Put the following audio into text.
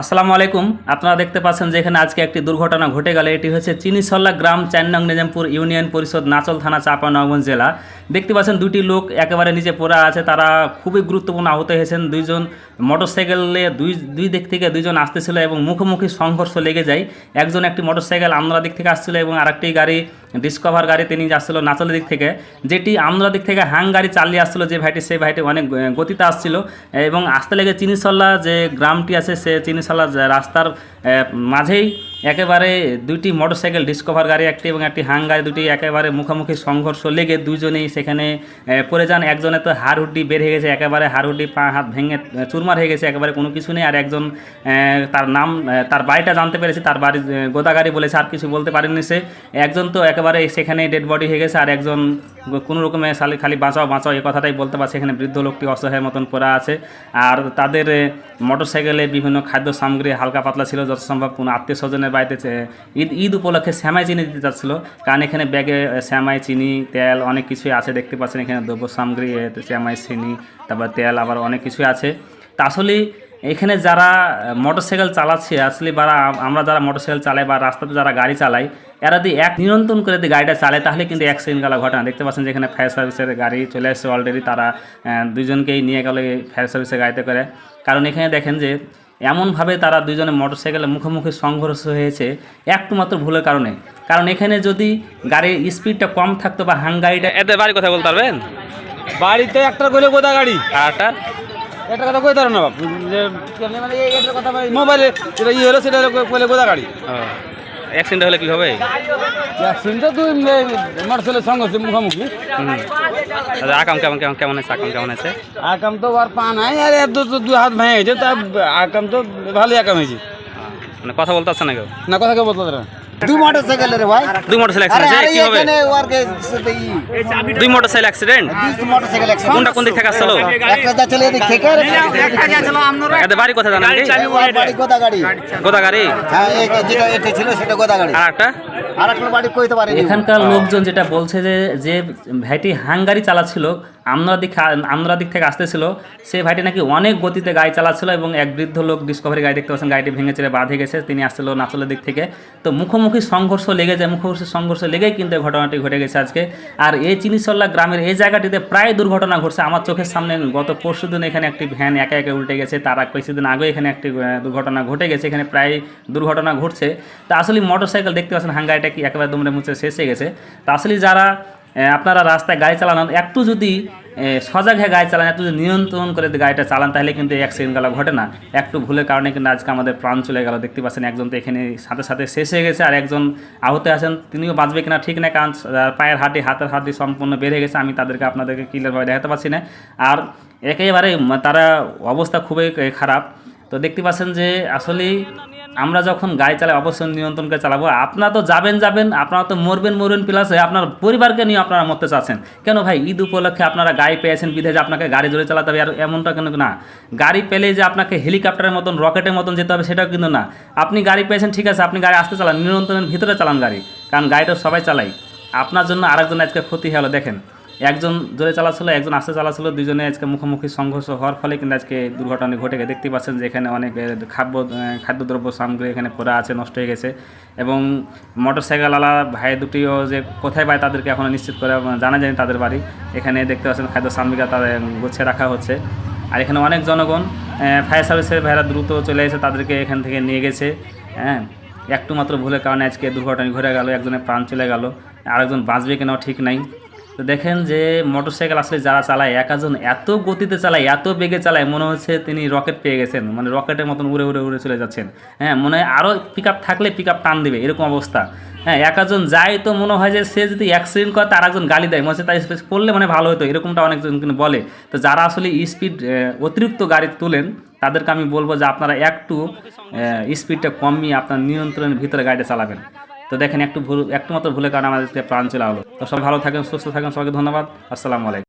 আসসালামু আলাইকুম। আপনারা দেখতে পাচ্ছেন যে এখানে আজকে একটি দুর্ঘটনা ঘটে গেল। এটি হচ্ছে চিনিসল্লা গ্রাম ৪ নং নিজামপুর ইউনিয়ন পরিষদ নাচল থানা চাঁপাইনবাবগঞ্জ জেলা। দেখতে পাচ্ছেন দুটি লোক একেবারে নিচে পড়ে আছে, তারা খুবই গুরুত্বপূর্ণ আহত হয়েছেন। দুইজন মোটরসাইকেলে দুই দিক থেকে দুইজন আসতেছিল এবং মুখোমুখি সংঘর্ষ লেগে যায়। একজন একটি মোটরসাইকেল আমরা দিক থেকে আসছিল এবং আরেকটি গাড়ি ডিসকভার গাড়ি তিনি আসছিল নাচলের দিক থেকে, যেটি আমরা দিক থেকে হাং গাড়ি চালিয়ে আসছিল যে ভাইটি, সেই ভাইটি অনেক গতিতে আসছিল এবং আসতে লেগে চিনিসল্লা যে গ্রামটি আছে সে চিনিসল্লা রাস্তার মাঝেই একেবারে দুইটি মোটরসাইকেল ডিসকভার গাড়ি একটি এবং একটি হাং গাড়ি দুটি একেবারে মুখোমুখি সংঘর্ষ লেগে দুইজনেই সেখানে পড়ে যান। একজনের তো হাড়হুড্ডি বের হয়ে গেছে, একেবারে হাড়হুড্ডি পা হাত ভেঙে চুরমার হয়ে গেছে, একেবারে কোনো কিছু নেই। আর একজন তার নাম তার বাড়িটা জানতে পেরেছি, তার বাড়ি গোদাগাড়ি বলেছে, আর কিছু বলতে পারেননি সে। একজন তো একেবারে সেখানে ডেড বডি হয়ে গেছে, আর একজন কোনো রকমে খালি বাঁচাও বাঁচাও এই কথাটাই বলতে পারছে। এখানে বৃদ্ধ লোকটি অসহায়ের মতন পড়ে আছে, আর তাদের মোটরসাইকেলে বিভিন্ন খাদ্য সামগ্রী হালকা পাতলা ছিল, যত সম্ভব কোনো আত্মীয় স্বজনের বাড়িতে ঈদ উপলক্ষে শ্যামাই চিনি দিতে চাচ্ছিল, কারণ এখানে ব্যাগে শ্যামাই চিনি তেল অনেক কিছুই আছে। দেখতে পাচ্ছেন এখানে দ্রব্য সামগ্রী শ্যামাই চিনি তারপর তেল আবার অনেক কিছুই আছে। তা আসলে এখানে যারা মোটরসাইকেল চালাচ্ছে আসলে বা আমরা যারা মোটরসাইকেল চালাই বা রাস্তাতে যারা গাড়ি চালাই, এরা যদি এক নিয়ন্ত্রণ করে যদি গাড়িটা চালায় তাহলে কিন্তু অ্যাক্সিডেন্ট গেলা ঘটনা। দেখতে পাচ্ছেন যেখানে ফায়ার সার্ভিসের গাড়ি চলে আসছে অলরেডি, তারা দুজনকেই নিয়ে গেল ফায়ার সার্ভিসের গাড়িতে করে। কারণ এখানে দেখেন যে এমনভাবে তারা দুজনে মোটরসাইকেলের মুখোমুখি সংঘর্ষ হয়েছে একটু মাত্র ভুলের কারণে। কারণ এখানে যদি গাড়ির স্পিডটা কম থাকতো বা হাং গাড়িটা এদের বাড়ির কথা বলতে পারবেন, বাড়িতে একটা কইলে গোদা গাড়ি আর একটা কথা কইতে পারো না বাপ, যে মানে এইটার কথা মোবাইলে যেটা হলো সেটা কইলে গোদা গাড়ি। অ্যাক্সিডেন্ট হলে কি হবে? অ্যাক্সিডেন্ট তো দুই মোটরসাইকেলের সংঘর্ষ মুখোমুখি। আকাম কেমন কেমন কেমন আছে? আকাম কেমন আছে? আকাম তো আর পা নাই, আর দুই হাত ভেঙে গেছে, তা আকাম তো ভালোই আকাম হয়েছে। মানে কথা বলতে আসছে না কেউ? না, কথা কেউ বলতে পারে না। দুই মোটরসাইকেল রে ভাই, দুই মোটরসাইকেল অ্যাক্সিডেন্ট কি হবে? দুই মোটরসাইকেল অ্যাক্সিডেন্ট, কোনটা কোন দিক থেকে আসছিল? একটা যাচ্ছিল এদিক থেকে, একটা যাচ্ছিল আমরা। এদের বাড়ি কোথায় জানেন কি? বাড়ি গোদা গাড়ি। গোদা গাড়ি? হ্যাঁ, যেটা এটা ছিল সেটা গোদা গাড়ি। আর একটা বাড়ি কইতে পারি। এখানকার লোকজন যেটা বলছে যে যে ভাইটি হাঙ্গারি চালাচ্ছিল, আমরা দিক থেকে আসতেছিল, সে ভাইটি নাকি অনেক গতিতে গাড়ি চালাচ্ছিল এবং এক বৃদ্ধ লোক ডিসকভারি গাড়ি দেখতে পাচ্ছেন গাড়িটি ভেঙে চলে বাঁধে গেছে, তিনি আসছিল নাচলের দিক থেকে। তো মুখোমুখি সংঘর্ষ লেগে যায়, মুখোমুখি সংঘর্ষ লেগেই কিন্তু ঘটনাটি ঘটে গেছে আজকে। আর এই চিনিসল্লা গ্রামের এই জায়গাটিতে প্রায় দুর্ঘটনা ঘটছে আমার চোখের সামনে। গত পরশুদিন এখানে একটি ভ্যান একা একা উল্টে গেছে, তার কিছুদিন আগে এখানে একটি দুর্ঘটনা ঘটে গেছে, এখানে প্রায় দুর্ঘটনা ঘটছে। তা আসলে মোটরসাইকেল দেখতে পাচ্ছেন হাঙ্গারিটা কি একেবারে দুমড়ে মুচড়ে শেষ হয়ে গেছে। তা আসলে যারা আপনারা রাস্তায় গাড়ি চালান একটু যদি সজাগ হয়ে গাড়ি চালান, একটু যদি নিয়ন্ত্রণ করে গাড়িটা চালান তাহলে কিন্তু অ্যাক্সিডেন্ট গেলা ঘটে না। একটু ভুলের কারণে কিন্তু আজকে আমাদের প্রাণ চলে গেল। দেখতে পাচ্ছেন একজন তো এখানে সাথে সাথে শেষ হয়ে গেছে, আর একজন আহত আছেন, তিনিও বাঁচবে কিনা ঠিক না, কারণ পায়ের হাড্ডি হাতের হাড্ডি সম্পূর্ণ বেড়ে গেছে। আমি তাদেরকে আপনাদেরকে ক্লিয়ারভাবে দেখাতে পারছি না, আর একেবারে তারা অবস্থা খুবই খারাপ। তো দেখতে পাচ্ছেন যে আসলেই আমরা যখন গাড়ি চালাই অবশ্যই নিয়ন্ত্রণ করে চালাবো। আপনারা তো যাবেন, আপনারা তো মরবেন প্লাস আপনার পরিবারকে নিয়ে আপনারা মরতে চাচ্ছেন কেন ভাই? ঈদ উপলক্ষে আপনারা গাড়ি পেয়েছেন বিধে যে আপনাকে গাড়ি জোরে চালাতে হবে, আর এমনটা কেন না। গাড়ি পেলে যে আপনাকে হেলিকপ্টারের মতন রকেটের মতন যেতে হবে সেটাও কিন্তু না। আপনি গাড়ি পেয়েছেন ঠিক আছে, আপনি গাড়ি আসতে চালান, নিয়ন্ত্রণের ভিতরে চালান গাড়ি, কারণ গাড়িটা সবাই চালাই। আপনার জন্য আরেকজন আজকে ক্ষতি হলো। দেখেন একজন জোরে চালাচ্ছিল, একজন আস্তে চালাচ্ছিল, দুজনে আজকে মুখোমুখি সংঘর্ষ হওয়ার ফলে কিন্তু আজকে দুর্ঘটনা ঘটে গেছে। দেখতে পাচ্ছেন যে এখানে অনেক খাদ্যদ্রব্য সামগ্রী এখানে পড়ে আছে, নষ্ট হয়ে গেছে। এবং মোটরসাইকেলওয়ালা ভাই দুটিও যে কোথায় পায় তাদেরকে এখনও নিশ্চিত করে জানা যায়নি তাদের বাড়ি। এখানে দেখতে পাচ্ছেন খাদ্য সামগ্রী তাদের গুছিয়ে রাখা হচ্ছে। আর এখানে অনেক জনগণ ফায়ার সার্ভিসের ভাইরা দ্রুত চলে এসে তাদেরকে এখান থেকে নিয়ে গেছে। হ্যাঁ, একটু মাত্র ভুলের কারণে আজকে দুর্ঘটনা ঘটে গেল, একজনের প্রাণ চলে গেল, আরেকজন বাঁচবে কিনাও ঠিক নাই। তো দেখেন যে মোটরসাইকেল আসলে যারা চালায় একজন এত গতিতে চালায়, এত বেগে চালায়, মনে হচ্ছে তিনি রকেট পেয়ে গেছেন, মানে রকেটের মতন উড়ে উড়ে উড়ে চলে যাচ্ছেন। হ্যাঁ, মনে হয় আরও পিক আপ থাকলে পিক আপ টান দেবে, এরকম অবস্থা। হ্যাঁ, একজন যায় তো মনে হয় যে সে যদি অ্যাক্সিডেন্ট করে তার একজন গালি দেয়, মনে হচ্ছে তাই পড়লে মানে ভালো হতো, এরকমটা অনেকজন কিন্তু বলে। তো যারা আসলে স্পিড অতিরিক্ত গাড়ি তোলেন তাদেরকে আমি বলবো যে আপনারা একটু স্পিডটা কমিয়ে আপনার নিয়ন্ত্রণের ভিতরে গাড়িটা চালাবেন। তো দেখেন একটু মাত্র ভুলের কারণে আমাদের প্রাণ চলে হলো। তো সবাই ভালো থাকেন, সুস্থ থাকেন, সবাইকে ধন্যবাদ। আসসালামু আলাইকুম।